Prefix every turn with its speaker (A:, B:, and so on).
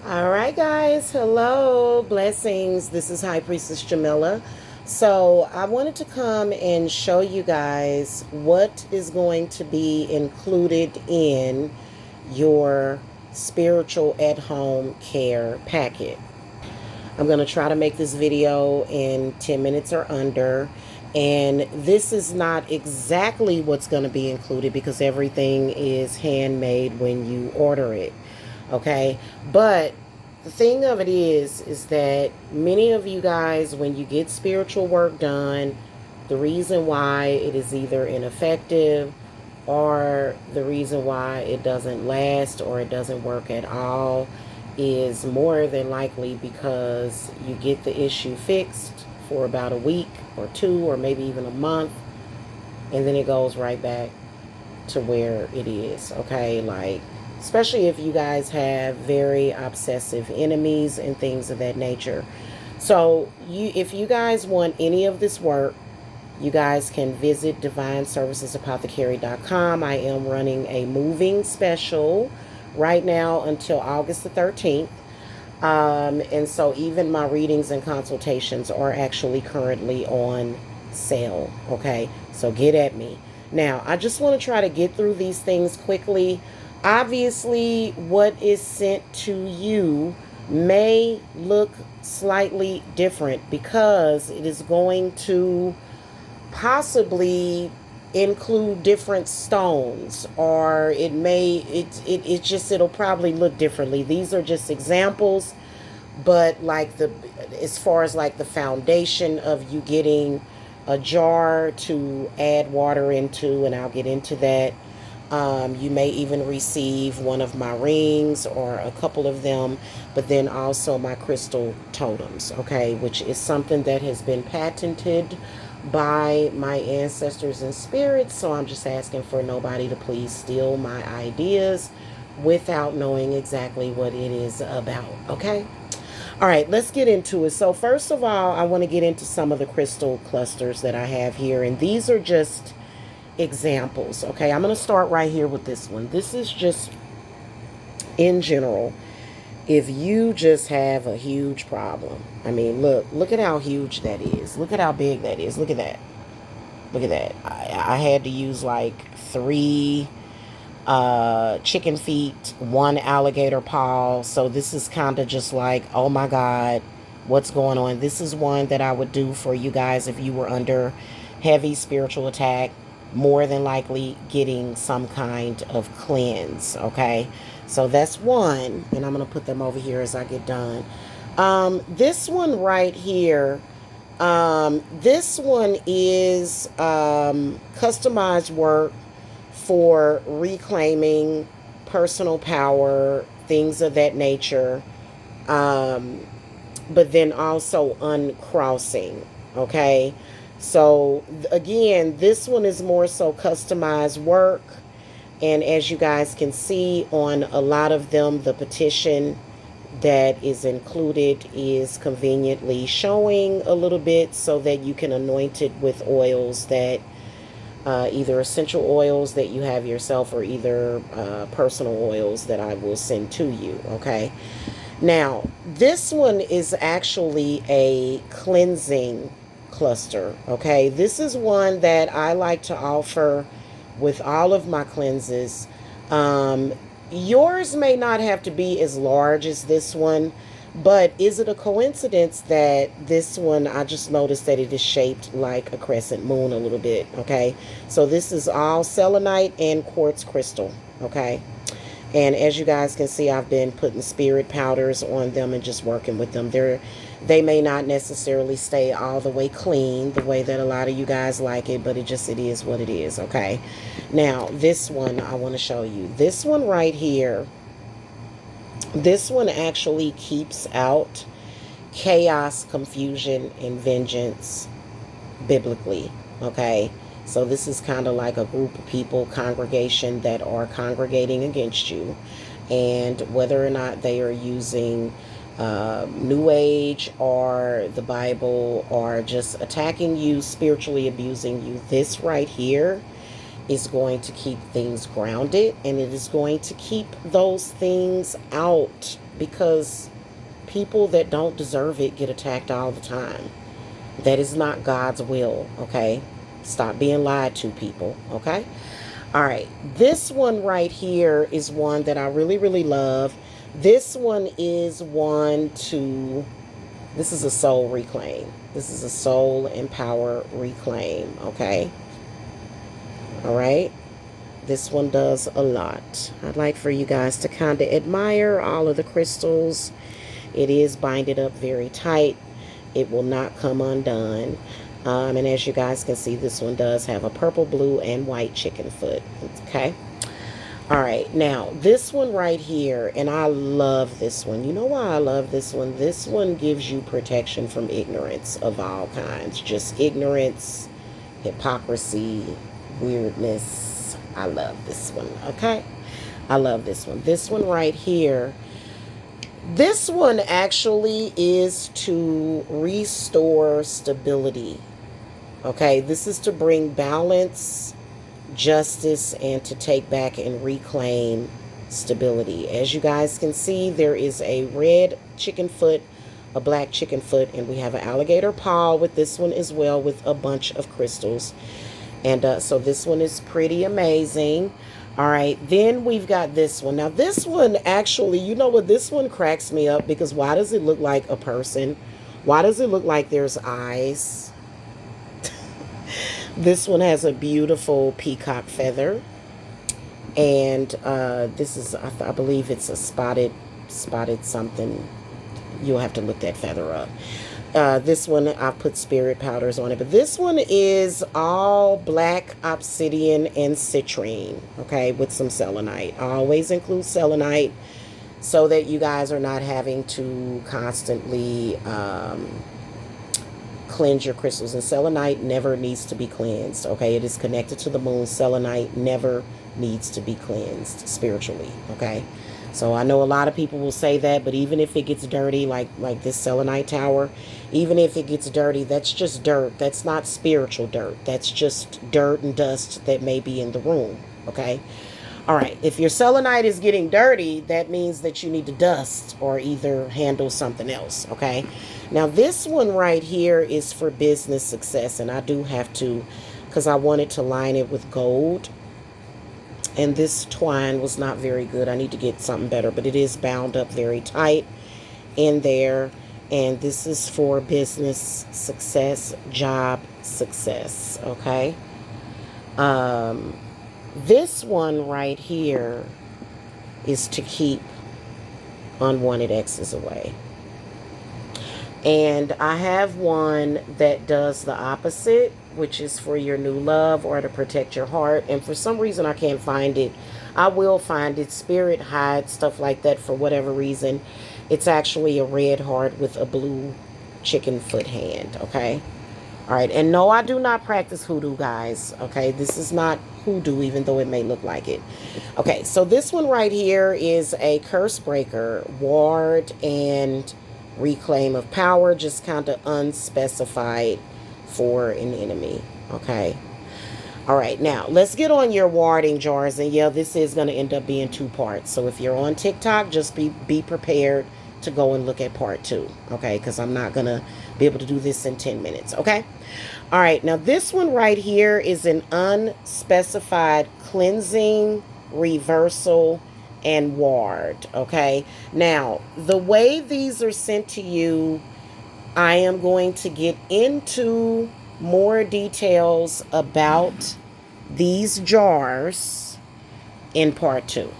A: All right, guys. Hello. Blessings. This is High Priestess Jamila. So, I wanted to come and show you guys what is going to be included in your spiritual at home care packet. I'm going to try to make this video in 10 minutes or under. And this is not exactly what's going to be included because everything is handmade when you order it. Okay. But the thing of it is that many of you guys, when you get spiritual work done, the reason why it is either ineffective or the reason why it doesn't last or it doesn't work at all is more than likely because you get the issue fixed for about a week or two or maybe even a month, and then it goes right back to where it is. Okay, like especially if you guys have very obsessive enemies and things of that nature. So if you guys want any of this work, you guys can visit divineservicesapothecary.com. I am running a moving special right now until August the 13th. And so even my readings and consultations are actually currently on sale. Okay, so get at me. Now, I just want to try to get through these things quickly. Obviously, what is sent to you may look slightly different because it is going to possibly include different stones, or it'll probably look differently. These are just examples, but like as far as like the foundation of you getting a jar to add water into, and I'll get into that. You may even receive one of my rings or a couple of them, but then also my crystal totems, okay, which is something that has been patented by my ancestors and spirits. So I'm just asking for nobody to please steal my ideas without knowing exactly what it is about, okay? All right, let's get into it. So first of all, I want to get into some of the crystal clusters that I have here, and these are just examples. Okay, I'm going to start right here with this one. This is just in general. If you just have a huge problem, I mean, look at how huge that is. Look at how big that is. Look at that. Look at that. I had to use like 3 chicken feet, 1 alligator paw. So this is kind of just like, oh my God, what's going on? This is one that I would do for you guys if you were under heavy spiritual attack, more than likely getting some kind of cleanse. Okay, so that's one, and I'm going to put them over here as I get done. This one right here, this one is customized work for reclaiming personal power, things of that nature, but then also uncrossing. Okay, so again, this one is more so customized work. And as you guys can see on a lot of them, the petition that is included is conveniently showing a little bit so that you can anoint it with oils that either essential oils that you have yourself or either personal oils that I will send to you. Okay. Now, this one is actually a cleansing cluster. Okay, this is one that I like to offer with all of my cleanses. Yours may not have to be as large as this one, but is it a coincidence that this one, I just noticed that it is shaped like a crescent moon a little bit. Okay, so this is all selenite and quartz crystal. Okay, and as you guys can see, I've been putting spirit powders on them and just working with them. They may not necessarily stay all the way clean the way that a lot of you guys like it, but it is what it is. Okay, now this one I want to show you. This one right here, this one actually keeps out chaos, confusion, and vengeance biblically. Okay, so this is kind of like a group of people, congregation that are congregating against you, and whether or not they are using New Age or the Bible or just attacking you, spiritually abusing you, this right here is going to keep things grounded, and it is going to keep those things out because people that don't deserve it get attacked all the time. That is not God's will, okay? Stop being lied to, people, okay? All right, this one right here is one that I really, really love. This one is one to, this is a soul reclaim. This is a soul empower reclaim, okay? All right. This one does a lot. I'd like for you guys to kind of admire all of the crystals. It is binded up very tight. It will not come undone. And as you guys can see, this one does have a purple, blue, and white chicken foot. Okay. All right. Now, this one right here, and I love this one. You know why I love this one? This one gives you protection from ignorance of all kinds. Just ignorance, hypocrisy, weirdness. I love this one. Okay. I love this one. This one right here. This one actually is to restore stability. Okay, this is to bring balance, justice, and to take back and reclaim stability. As you guys can see, there is a red chicken foot, a black chicken foot, and we have an alligator paw with this one as well, with a bunch of crystals. And so this one is pretty amazing. All right, then we've got this one. Now, this one actually, you know what? This one cracks me up because why does it look like a person? Why does it look like there's eyes? This one has a beautiful peacock feather. And this is, I believe it's a spotted something. You'll have to look that feather up. This one, I've put spirit powders on it. But this one is all black obsidian and citrine, okay, with some selenite. I always include selenite so that you guys are not having to constantly cleanse your crystals. And selenite never needs to be cleansed, okay? It is connected to the moon. Selenite never needs to be cleansed spiritually, okay? So I know a lot of people will say that, but even if it gets dirty, like this selenite tower, even if it gets dirty, that's just dirt. That's not spiritual dirt. That's just dirt and dust that may be in the room, okay? All right, if your selenite is getting dirty, that means that you need to dust or either handle something else, okay? Now, this one right here is for business success, and I do have to, because I wanted to line it with gold. And this twine was not very good. I need to get something better, but it is bound up very tight in there. And this is for business success, job success, okay? This one right here is to keep unwanted exes away. And I have one that does the opposite, which is for your new love or to protect your heart. And for some reason, I can't find it. I will find it. Spirit hides stuff like that for whatever reason. It's actually a red heart with a blue chicken foot hand, okay? All right. And no, I do not practice hoodoo, guys, okay? This is not hoodoo, even though it may look like it. Okay, so this one right here is a curse breaker, ward, and reclaim of power, just kind of unspecified for an enemy, okay? All right, now let's get on your warding jars. And yeah, this is going to end up being 2 parts, so if you're on TikTok, just be prepared to go and look at part 2, okay? Because I'm not going to be able to do this in 10 minutes, okay? All right, now this one right here is an unspecified cleansing, reversal, and ward, okay? Now, the way these are sent to you, I am going to get into more details about these jars in part 2.